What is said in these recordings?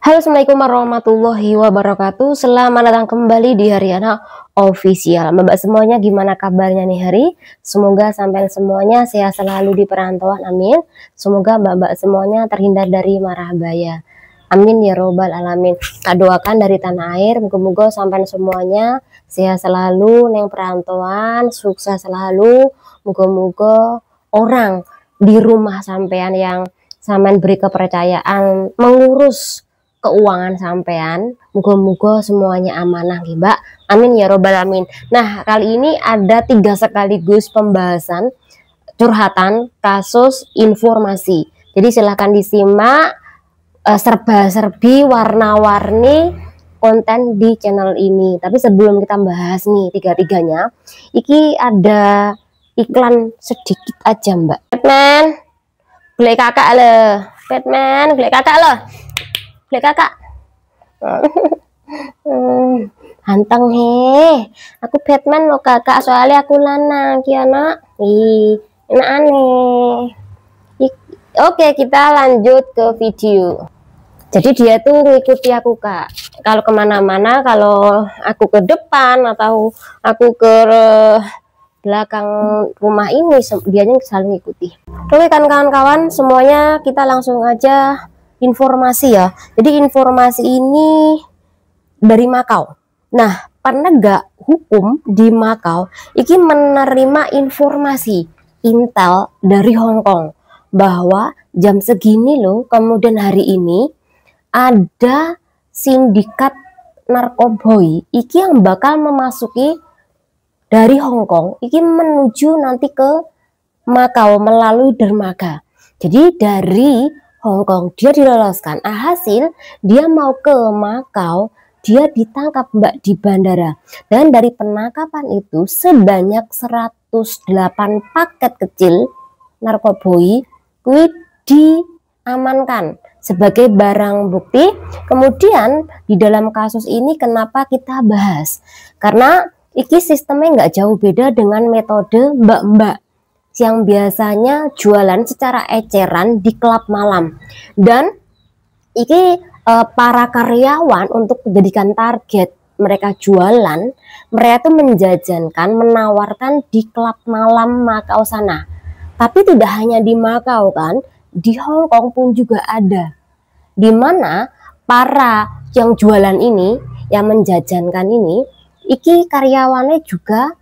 Halo, assalamualaikum warahmatullahi wabarakatuh. Selamat datang kembali di Haryana Official. Mbak semuanya, gimana kabarnya nih hari? Semoga sampai semuanya sehat selalu di perantauan, amin. Semoga mbak-mbak semuanya terhindar dari mara bahaya, amin ya robbal alamin. Kita doakan dari tanah air, moga-moga sampai semuanya sehat selalu neng perantauan, sukses selalu. Moga-moga orang di rumah sampean yang sampean beri kepercayaan mengurus keuangan sampean, moga-moga semuanya amanah nih Mbak, amin ya robbal alamin. Nah, kali ini ada 3 sekaligus pembahasan curhatan kasus informasi, jadi silahkan disimak serba-serbi warna-warni konten di channel ini. Tapi sebelum kita bahas nih tiga-tiganya, iki ada iklan sedikit aja Mbak. Batman beli kakak le, Batman beli kakak lo, beli kakak. Hanteng he, aku Batman lo kakak, soalnya aku lanang kiana. Ih, enak aneh. Oke, kita lanjut ke video. Jadi dia tuh ngikuti aku Kak, kalau kemana-mana, kalau aku ke depan atau aku ke belakang rumah ini, dia selalu ngikuti. Oke kan kawan-kawan semuanya, kita langsung aja informasi ya. Jadi informasi ini dari Makau. Nah, penegak hukum di Makau ini menerima informasi intel dari Hong Kong bahwa jam segini loh, kemudian hari ini ada sindikat narkoboy iki yang bakal memasuki dari Hong Kong iki menuju nanti ke Makau melalui dermaga. Jadi dari Hong Kong dia diloloskan, hasil dia mau ke Makau, dia ditangkap Mbak di bandara. Dan dari penangkapan itu sebanyak 108 paket kecil narkoboy diamankan sebagai barang bukti. Kemudian di dalam kasus ini kenapa kita bahas, karena iki sistemnya nggak jauh beda dengan metode mbak-mbak yang biasanya jualan secara eceran di klub malam. Dan iki para karyawan untuk menjadikan target mereka jualan, mereka tuh menjajankan, menawarkan di klub malam Makau sana. Tapi tidak hanya di Makau kan, di Hong Kong pun juga ada, dimana para yang jualan ini, yang menjajankan ini, iki karyawannya juga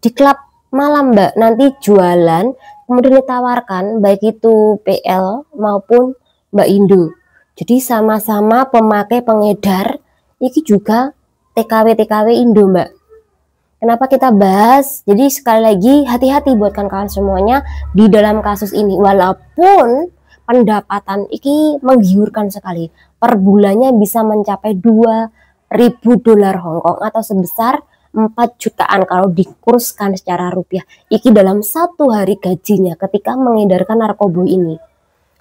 di klub malam Mbak, nanti jualan kemudian ditawarkan baik itu PL maupun Mbak Indo. Jadi sama-sama pemakai pengedar, iki juga TKW Indo Mbak. Kenapa kita bahas? Jadi sekali lagi hati-hati buat kawan-kawan semuanya di dalam kasus ini. Walaupun pendapatan iki menggiurkan sekali, per bulannya bisa mencapai 2.000 dolar Hong Kong atau sebesar 4 jutaan kalau dikurskan secara rupiah. Iki dalam satu hari gajinya ketika mengedarkan narkoba ini.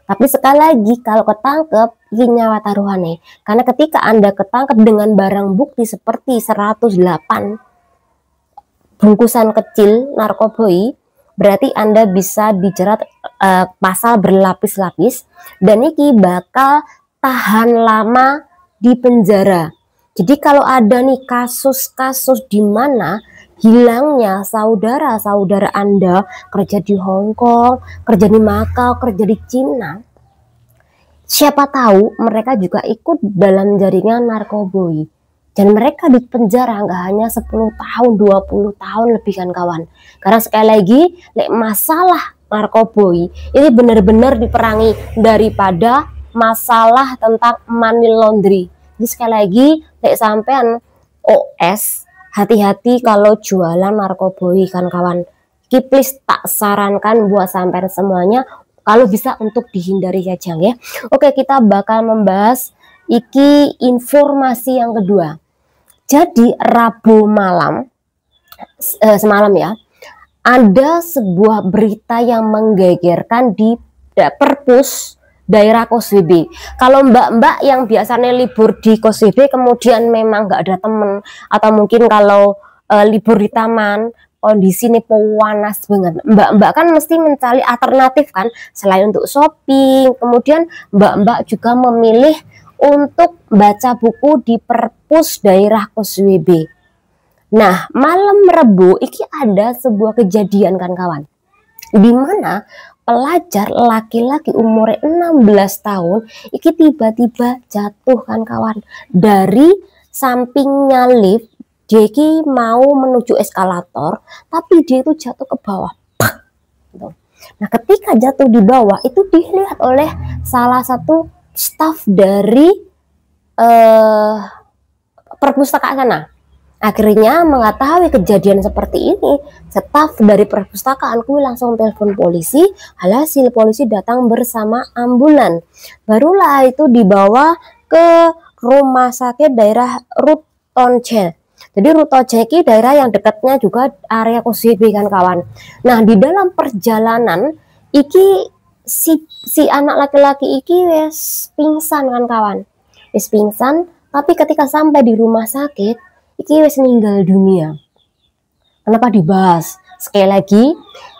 Tapi sekali lagi kalau ketangkep ini nyawa taruhannya, karena ketika Anda ketangkep dengan barang bukti seperti 108 bungkusan kecil narkoboy, berarti Anda bisa dijerat pasal berlapis-lapis dan iki bakal tahan lama di penjara. Jadi kalau ada nih kasus-kasus di mana hilangnya saudara-saudara Anda kerja di Hong Kong, kerja di Makau, kerja di Cina, siapa tahu mereka juga ikut dalam jaringan narkoboy. Dan mereka di penjara nggak hanya 10 tahun, 20 tahun lebih kan kawan. Karena sekali lagi, masalah narkoboy ini benar-benar diperangi daripada masalah tentang money laundry. Jadi sekali lagi, sampean OS, hati-hati kalau jualan narkoboy kan kawan. Please tak sarankan buat sampean semuanya, kalau bisa untuk dihindari saja ya. Oke, kita bakal membahas iki informasi yang kedua. Jadi Rabu malam semalam ya, ada sebuah berita yang menggegerkan di Perpus daerah Koswebe. Kalau mbak-mbak yang biasanya libur di Koswebe kemudian memang nggak ada temen, atau mungkin kalau libur di taman kondisi ini panas banget, mbak-mbak kan mesti mencari alternatif kan, selain untuk shopping. Kemudian mbak-mbak juga memilih untuk baca buku di perpus daerah Kos WB. Nah, malam Rebo iki ada sebuah kejadian kan kawan, di mana pelajar laki-laki umur 16 tahun iki tiba-tiba jatuh kan kawan dari sampingnya lift. Dia iki mau menuju eskalator, tapi dia itu jatuh ke bawah. Nah, ketika jatuh di bawah itu dilihat oleh salah satu staf dari perpustakaan sana. Akhirnya mengetahui kejadian seperti ini, staf dari perpustakaan kuwi langsung telepon polisi. Alhasil polisi datang bersama ambulan. Barulah itu dibawa ke rumah sakit daerah Rutonce. Jadi Rutonce ini daerah yang dekatnya juga area Kos WB kan kawan. Nah, di dalam perjalanan iki si anak laki-laki iki wes pingsan kan kawan. Wes pingsan, tapi ketika sampai di rumah sakit iki wes meninggal dunia. Kenapa dibahas? Sekali lagi,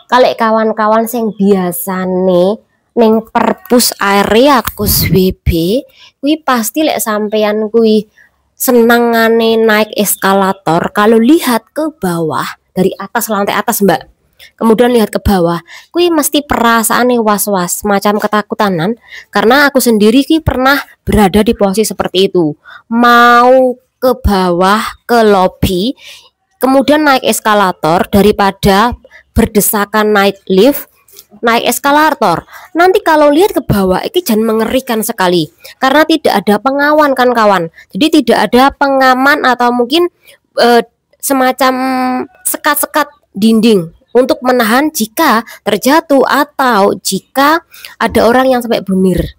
kalau kawan-kawan yang biasa nih neng perpus area Kos WB, kui pasti lek sampeyan kui senangane naik eskalator, kalau lihat ke bawah dari atas lantai atas mbak, kemudian lihat ke bawah, kui mesti perasaannya was-was, macam ketakutanan, karena aku sendiri kui pernah berada di posisi seperti itu, mau ke bawah ke lobby, kemudian naik eskalator daripada berdesakan naik lift. Naik eskalator, nanti kalau lihat ke bawah ini jangan mengerikan sekali karena tidak ada pengawan kan kawan. Jadi tidak ada pengaman atau mungkin semacam sekat-sekat dinding untuk menahan jika terjatuh atau jika ada orang yang sampai bunir.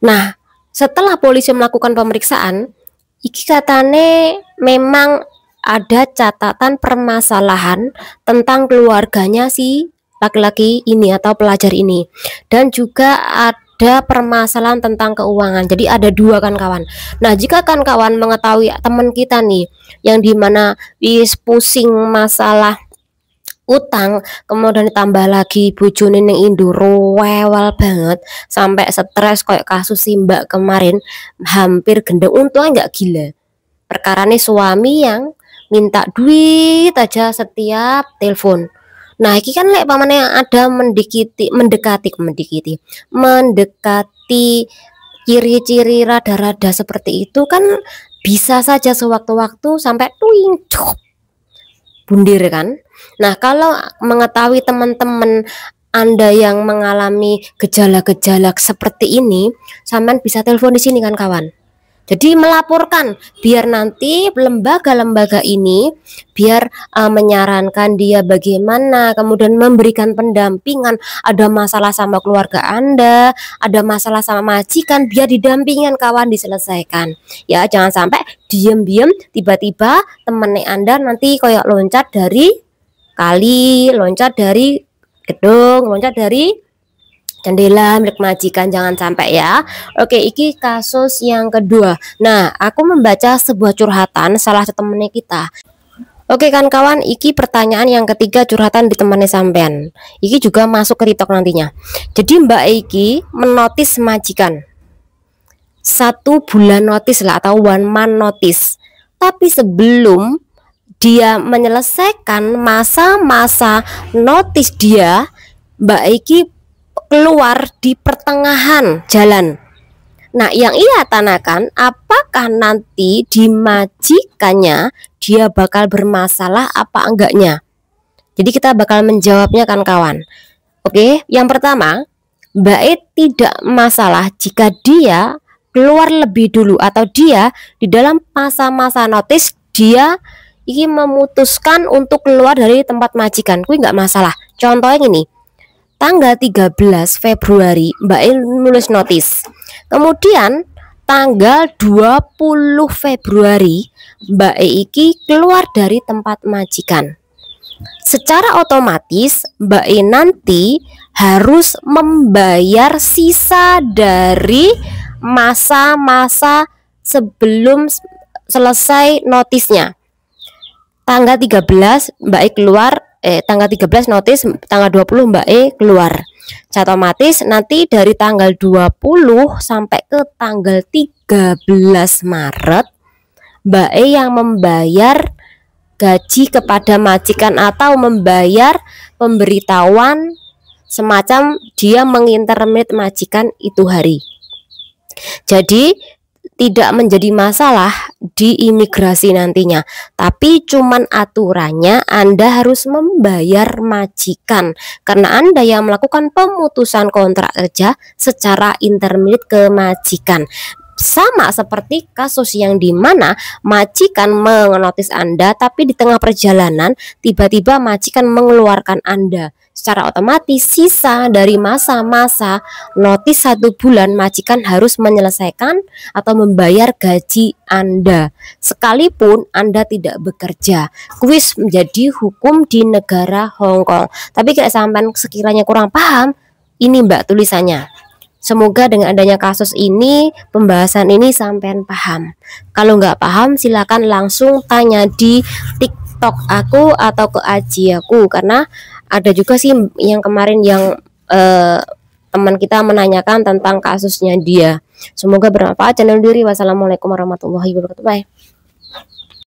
Nah, setelah polisi melakukan pemeriksaan, iki katane memang ada catatan permasalahan tentang keluarganya si laki-laki ini atau pelajar ini, dan juga ada permasalahan tentang keuangan. Jadi ada dua kan kawan. Nah, jika kan kawan mengetahui teman kita nih yang dimana wis pusing masalah utang, kemudian ditambah lagi bojone ning Indo rewel banget sampai stres kayak kasus si mbak kemarin hampir gendeng, untungnya nggak gila. Perkarane suami yang minta duit aja setiap telepon. Nah, ini kan lek pamane yang ada mendekati ciri-ciri rada-rada seperti itu kan bisa saja sewaktu-waktu sampai tuing bundir kan. Nah, kalau mengetahui teman-teman Anda yang mengalami gejala-gejala seperti ini, sampean bisa telepon di sini kan kawan. Jadi melaporkan biar nanti lembaga-lembaga ini biar menyarankan dia bagaimana, kemudian memberikan pendampingan. Ada masalah sama keluarga Anda, ada masalah sama majikan, biar didampingin kawan, diselesaikan. Ya, jangan sampai diem-diem tiba-tiba temennya Anda nanti kayak loncat dari kali, loncat dari gedung, loncat dari jendela milik majikan, jangan sampai ya. Oke, iki kasus yang kedua. Nah, aku membaca sebuah curhatan salah satu temennya kita. Oke kan kawan, iki pertanyaan yang ketiga, curhatan di temannya sampean. Iki juga masuk ke TikTok nantinya. Jadi Mbak Iki menotis majikan 1 bulan notis lah atau 1 month notice. Tapi sebelum dia menyelesaikan masa-masa notis dia, Mbak Iki keluar di pertengahan jalan. Nah, yang ia tanyakan, apakah nanti di majikannya dia bakal bermasalah apa enggaknya? Jadi kita bakal menjawabnya kan kawan. Oke, yang pertama, Mbak E tidak masalah jika dia keluar lebih dulu atau dia di dalam masa-masa notis dia ingin memutuskan untuk keluar dari tempat majikan. Kuwi nggak masalah. Contohnya gini, tanggal 13 Februari Mbak E nulis notis. Kemudian tanggal 20 Februari Mbak E iki keluar dari tempat majikan. Secara otomatis Mbak E nanti harus membayar sisa dari masa-masa sebelum selesai notisnya. Tanggal 13 Mbak E keluar, tanggal 13 notis, tanggal 20 Mbak E keluar. Otomatis nanti dari tanggal 20 sampai ke tanggal 13 Maret Mbak E yang membayar gaji kepada majikan atau membayar pemberitahuan semacam dia mengintermit majikan itu hari. Jadi tidak menjadi masalah di imigrasi nantinya, tapi cuman aturannya Anda harus membayar majikan karena Anda yang melakukan pemutusan kontrak kerja secara intermit ke majikan. Sama seperti kasus yang dimana majikan menotis Anda, tapi di tengah perjalanan tiba-tiba majikan mengeluarkan Anda. Secara otomatis sisa dari masa-masa notis 1 bulan majikan harus menyelesaikan atau membayar gaji Anda sekalipun Anda tidak bekerja. Kuis menjadi hukum di negara Hong Kong. Tapi kalau sampai sekiranya kurang paham, ini Mbak tulisannya. Semoga dengan adanya kasus ini, pembahasan ini sampean paham. Kalau nggak paham, silakan langsung tanya di TikTok aku atau ke Aji aku, karena ada juga sih yang kemarin yang teman kita menanyakan tentang kasusnya dia. Semoga bermanfaat channel diri. Wassalamualaikum warahmatullahi wabarakatuh. Bye.